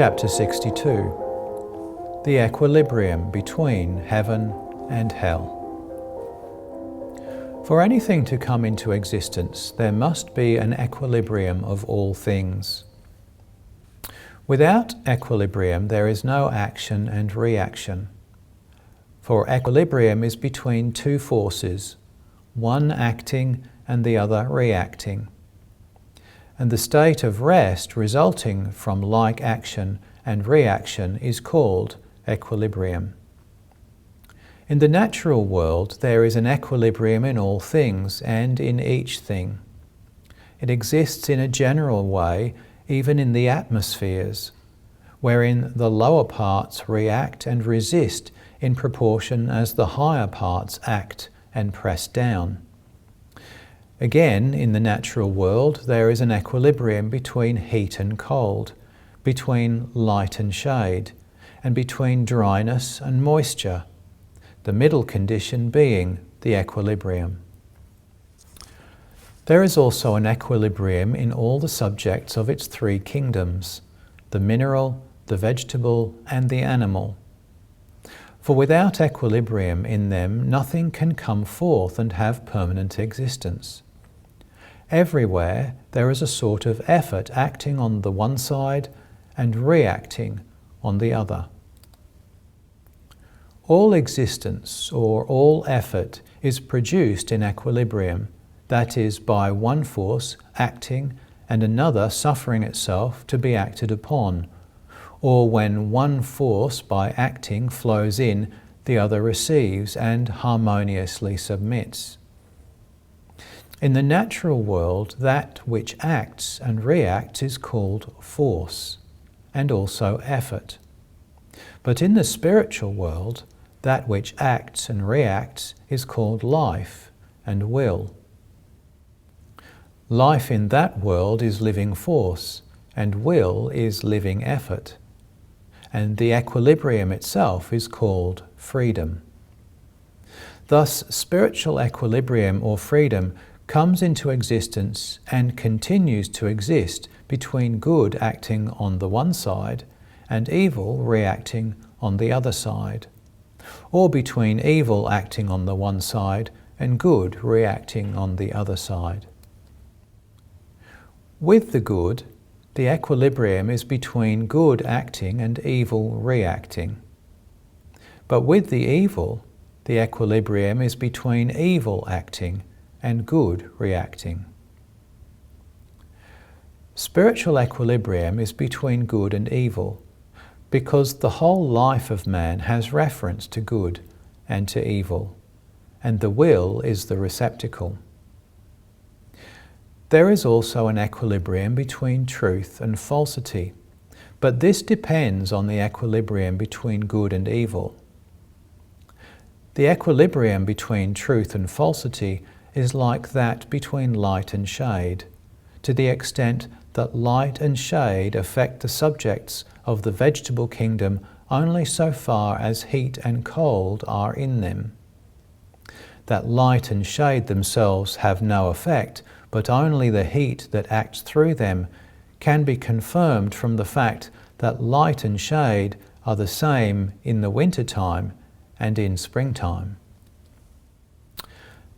Chapter 62. The equilibrium between heaven and hell. For anything to come into existence, there must be an equilibrium of all things. Without equilibrium, there is no action and reaction. For equilibrium is between two forces, one acting and the other reacting. And the state of rest resulting from like action and reaction is called equilibrium. In the natural world, there is an equilibrium in all things and in each thing. It exists in a general way, even in the atmospheres, wherein the lower parts react and resist in proportion as the higher parts act and press down. Again, in the natural world, there is an equilibrium between heat and cold, between light and shade, and between dryness and moisture, the middle condition being the equilibrium. There is also an equilibrium in all the subjects of its three kingdoms, the mineral, the vegetable, and the animal. For without equilibrium in them, nothing can come forth and have permanent existence. Everywhere there is a sort of effort acting on the one side and reacting on the other. All existence or all effort is produced in equilibrium, that is, by one force acting and another suffering itself to be acted upon, or when one force by acting flows in, the other receives and harmoniously submits. In the natural world, that which acts and reacts is called force, and also effort. But in the spiritual world, that which acts and reacts is called life and will. Life in that world is living force, and will is living effort. And the equilibrium itself is called freedom. Thus, spiritual equilibrium or freedom comes into existence and continues to exist between good acting on the one side and evil reacting on the other side, or between evil acting on the one side and good reacting on the other side. With the good, the equilibrium is between good acting and evil reacting. But with the evil, the equilibrium is between evil acting and good reacting. Spiritual equilibrium is between good and evil, because the whole life of man has reference to good and to evil, and the will is the receptacle. There is also an equilibrium between truth and falsity, but this depends on the equilibrium between good and evil. The equilibrium between truth and falsity is like that between light and shade, to the extent that light and shade affect the subjects of the vegetable kingdom only so far as heat and cold are in them. That light and shade themselves have no effect, but only the heat that acts through them, can be confirmed from the fact that light and shade are the same in the winter time and in springtime.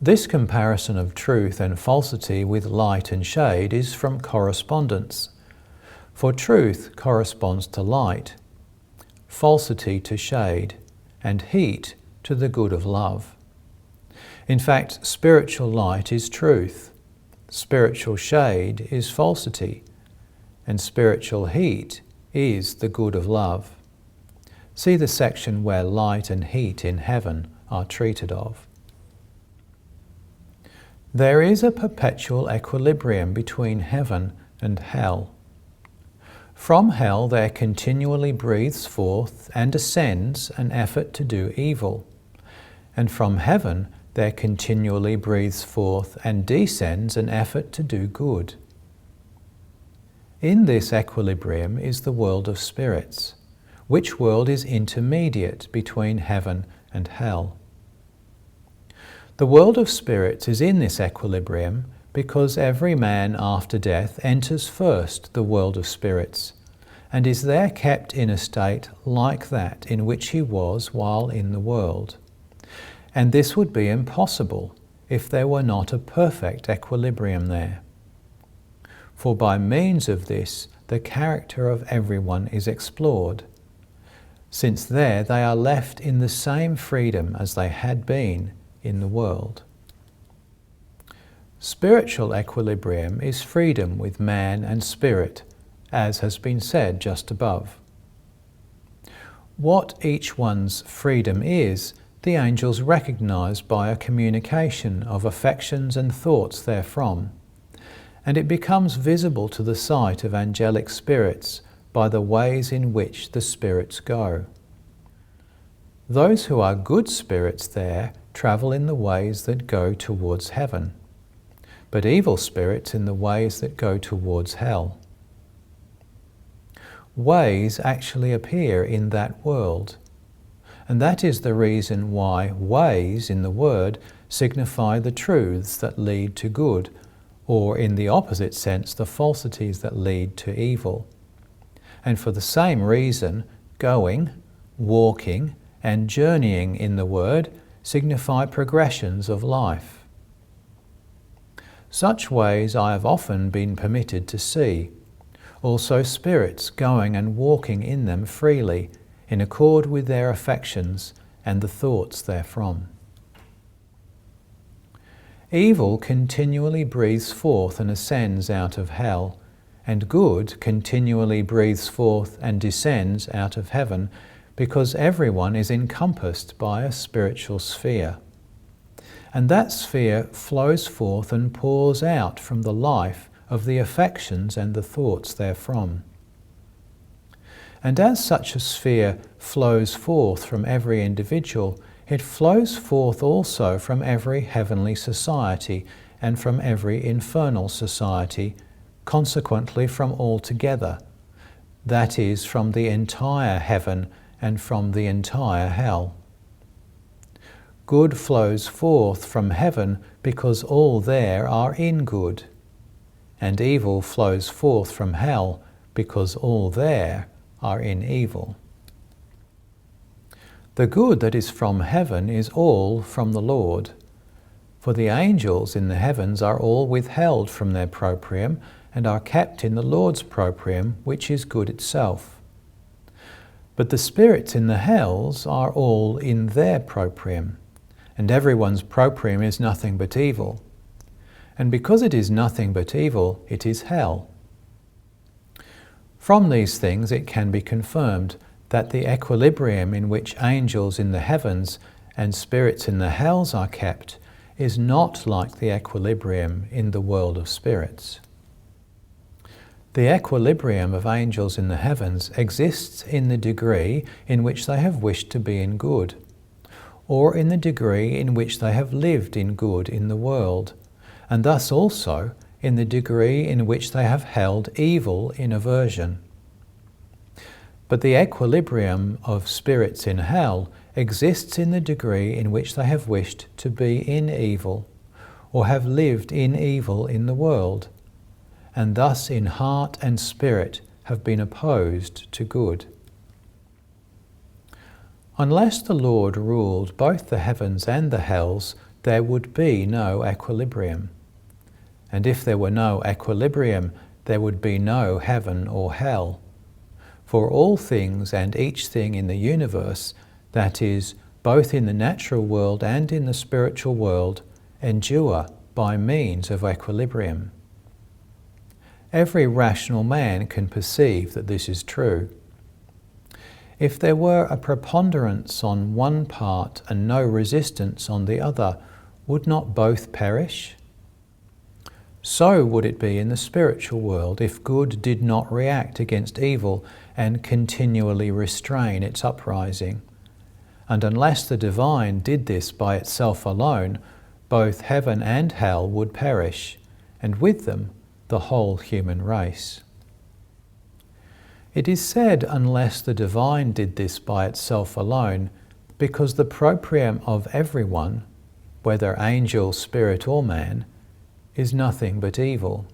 This comparison of truth and falsity with light and shade is from correspondence, for truth corresponds to light, falsity to shade, and heat to the good of love. In fact, spiritual light is truth, spiritual shade is falsity, and spiritual heat is the good of love. See the section where light and heat in heaven are treated of. There is a perpetual equilibrium between heaven and hell. From hell there continually breathes forth and ascends an effort to do evil, and from heaven there continually breathes forth and descends an effort to do good. In this equilibrium is the world of spirits, which world is intermediate between heaven and hell. The world of spirits is in this equilibrium because every man after death enters first the world of spirits, and is there kept in a state like that in which he was while in the world. And this would be impossible if there were not a perfect equilibrium there. For by means of this, the character of everyone is explored, since there they are left in the same freedom as they had been in the world. Spiritual equilibrium is freedom with man and spirit, as has been said just above. What each one's freedom is, the angels recognize by a communication of affections and thoughts therefrom, and it becomes visible to the sight of angelic spirits by the ways in which the spirits go. Those who are good spirits there travel in the ways that go towards heaven, but evil spirits in the ways that go towards hell. Ways actually appear in that world, and that is the reason why ways in the word signify the truths that lead to good, or in the opposite sense, the falsities that lead to evil. And for the same reason, going, walking, and journeying in the word signify progressions of life. Such ways I have often been permitted to see, also spirits going and walking in them freely, in accord with their affections and the thoughts therefrom. Evil continually breathes forth and ascends out of hell, and good continually breathes forth and descends out of heaven, because everyone is encompassed by a spiritual sphere. And that sphere flows forth and pours out from the life of the affections and the thoughts therefrom. And as such a sphere flows forth from every individual, it flows forth also from every heavenly society and from every infernal society, consequently from all together, that is, from the entire heaven and from the entire hell. Good flows forth from heaven because all there are in good, and evil flows forth from hell because all there are in evil. The good that is from heaven is all from the Lord, for the angels in the heavens are all withheld from their proprium and are kept in the Lord's proprium, which is good itself. But the spirits in the hells are all in their proprium, and everyone's proprium is nothing but evil. And because it is nothing but evil, it is hell. From these things it can be confirmed that the equilibrium in which angels in the heavens and spirits in the hells are kept is not like the equilibrium in the world of spirits. The equilibrium of angels in the heavens exists in the degree in which they have wished to be in good, or in the degree in which they have lived in good in the world, and thus also in the degree in which they have held evil in aversion. But the equilibrium of spirits in hell exists in the degree in which they have wished to be in evil, or have lived in evil in the world, and thus in heart and spirit have been opposed to good. Unless the Lord ruled both the heavens and the hells, there would be no equilibrium. And if there were no equilibrium, there would be no heaven or hell. For all things and each thing in the universe, that is, both in the natural world and in the spiritual world, endure by means of equilibrium. Every rational man can perceive that this is true. If there were a preponderance on one part and no resistance on the other, would not both perish? So would it be in the spiritual world if good did not react against evil and continually restrain its uprising. And unless the divine did this by itself alone, both heaven and hell would perish, and with them the whole human race. It is said, unless the divine did this by itself alone, because the proprium of everyone, whether angel, spirit or man, is nothing but evil.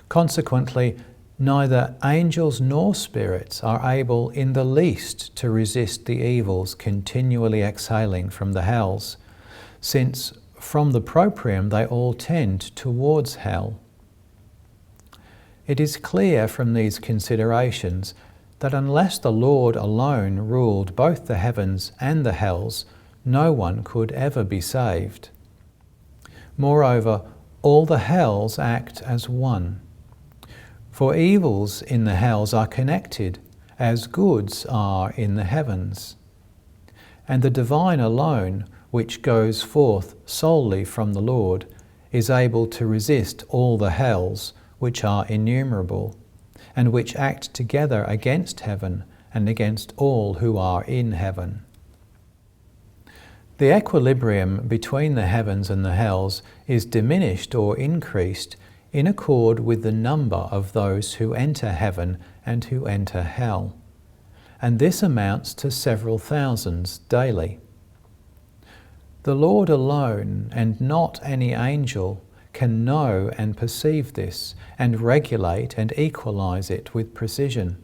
Consequently, Neither angels nor spirits are able in the least to resist the evils continually exhaling from the hells, since from the proprium they all tend towards hell. It is clear from these considerations that unless the Lord alone ruled both the heavens and the hells, no one could ever be saved. Moreover, all the hells act as one. For evils in the hells are connected, as goods are in the heavens. And the divine alone, which goes forth solely from the Lord, is able to resist all the hells, which are innumerable, and which act together against heaven and against all who are in heaven. The equilibrium between the heavens and the hells is diminished or increased in accord with the number of those who enter heaven and who enter hell, and this amounts to several thousands daily. The Lord alone, and not any angel, can know and perceive this, and regulate and equalize it with precision.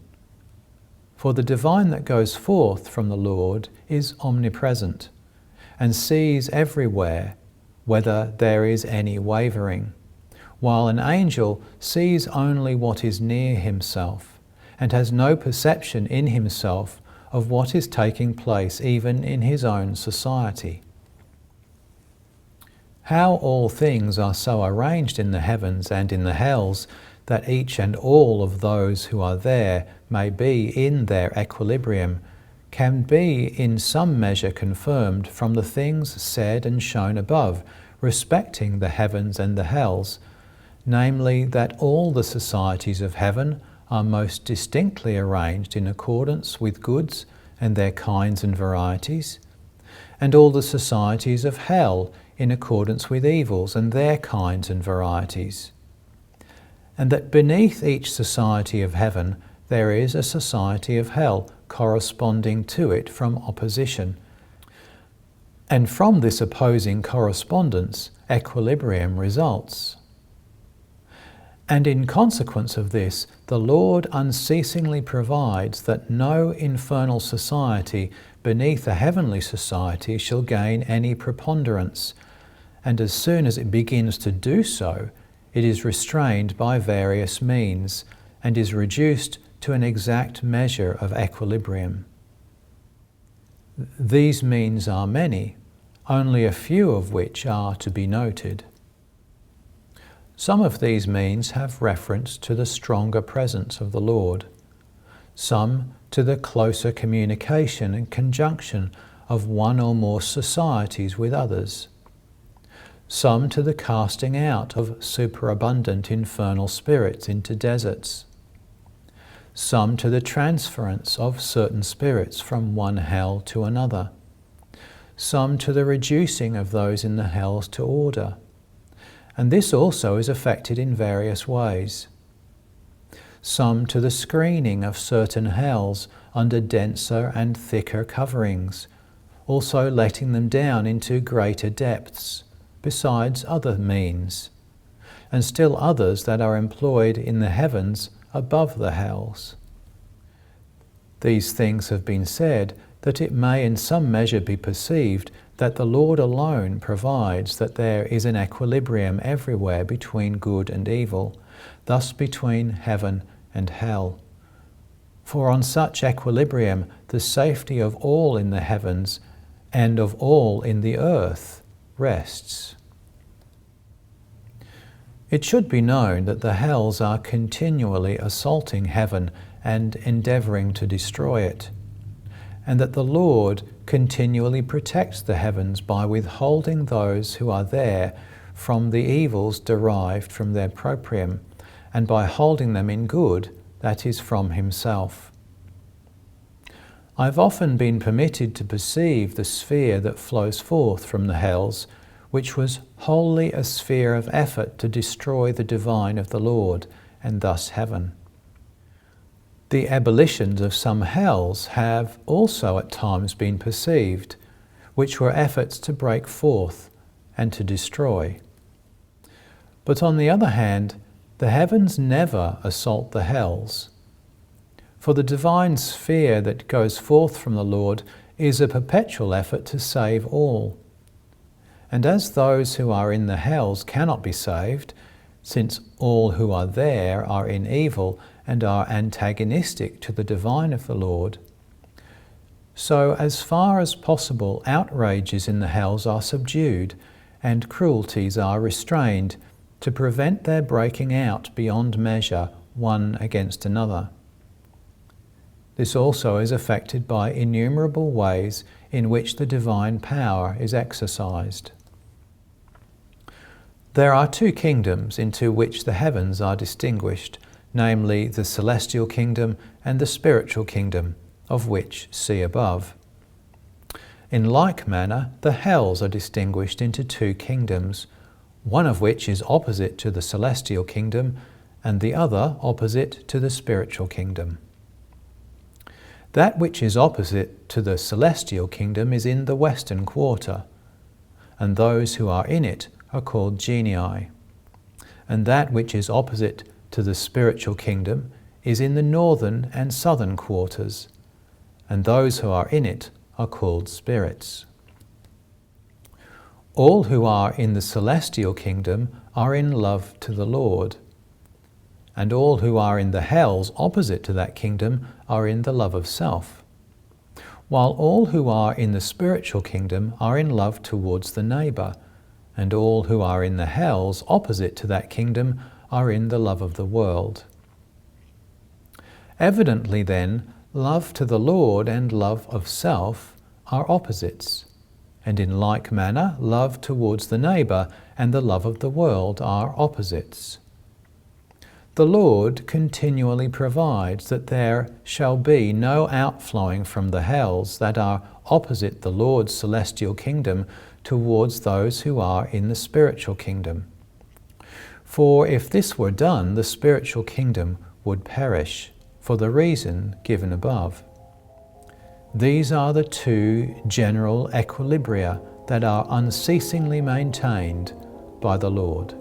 For the divine that goes forth from the Lord is omnipresent, and sees everywhere whether there is any wavering, while an angel sees only what is near himself, and has no perception in himself of what is taking place even in his own society. How all things are so arranged in the heavens and in the hells that each and all of those who are there may be in their equilibrium can be in some measure confirmed from the things said and shown above respecting the heavens and the hells, namely that all the societies of heaven are most distinctly arranged in accordance with goods and their kinds and varieties, and all the societies of hell in accordance with evils and their kinds and varieties, and that beneath each society of heaven there is a society of hell corresponding to it from opposition, and from this opposing correspondence equilibrium results. And in consequence of this, the Lord unceasingly provides that no infernal society beneath a heavenly society shall gain any preponderance, and as soon as it begins to do so, it is restrained by various means, and is reduced to an exact measure of equilibrium. These means are many, only a few of which are to be noted. Some of these means have reference to the stronger presence of the Lord, some to the closer communication and conjunction of one or more societies with others, some to the casting out of superabundant infernal spirits into deserts, some to the transference of certain spirits from one hell to another, some to the reducing of those in the hells to order, and this also is effected in various ways. Some to the screening of certain hells under denser and thicker coverings, also letting them down into greater depths, besides other means, and still others that are employed in the heavens above the hells. These things have been said that it may in some measure be perceived that the Lord alone provides that there is an equilibrium everywhere between good and evil, thus between heaven and hell. For on such equilibrium the safety of all in the heavens and of all in the earth rests. It should be known that the hells are continually assaulting heaven and endeavouring to destroy it, and that the Lord continually protects the heavens by withholding those who are there from the evils derived from their proprium, and by holding them in good, that is, from himself. I've often been permitted to perceive the sphere that flows forth from the hells, which was wholly a sphere of effort to destroy the divine of the Lord, and thus heaven. The ebullitions of some hells have also at times been perceived, which were efforts to break forth and to destroy. But on the other hand, The heavens never assault the hells. For the divine sphere that goes forth from the Lord is a perpetual effort to save all. And as those who are in the hells cannot be saved, since all who are there are in evil and are antagonistic to the divine of the Lord, so as far as possible outrages in the hells are subdued and cruelties are restrained to prevent their breaking out beyond measure one against another. This also is effected by innumerable ways in which the divine power is exercised. There are two kingdoms into which the heavens are distinguished, namely the celestial kingdom and the spiritual kingdom, of which see above. In like manner, the hells are distinguished into two kingdoms, one of which is opposite to the celestial kingdom, and the other opposite to the spiritual kingdom. That which is opposite to the celestial kingdom is in the western quarter, and those who are in it are called genii. And that which is opposite to the spiritual kingdom is in the northern and southern quarters, and those who are in it are called spirits. All who are in the celestial kingdom are in love to the Lord, and all who are in the hells opposite to that kingdom are in the love of self, while all who are in the spiritual kingdom are in love towards the neighbour, and all who are in the hells opposite to that kingdom are in the love of the world. Evidently then, love to the Lord and love of self are opposites, and in like manner love towards the neighbour and the love of the world are opposites. The Lord continually provides that there shall be no outflowing from the hells that are opposite the Lord's celestial kingdom towards those who are in the spiritual kingdom. For if this were done, the spiritual kingdom would perish, for the reason given above. These are the two general equilibria that are unceasingly maintained by the Lord.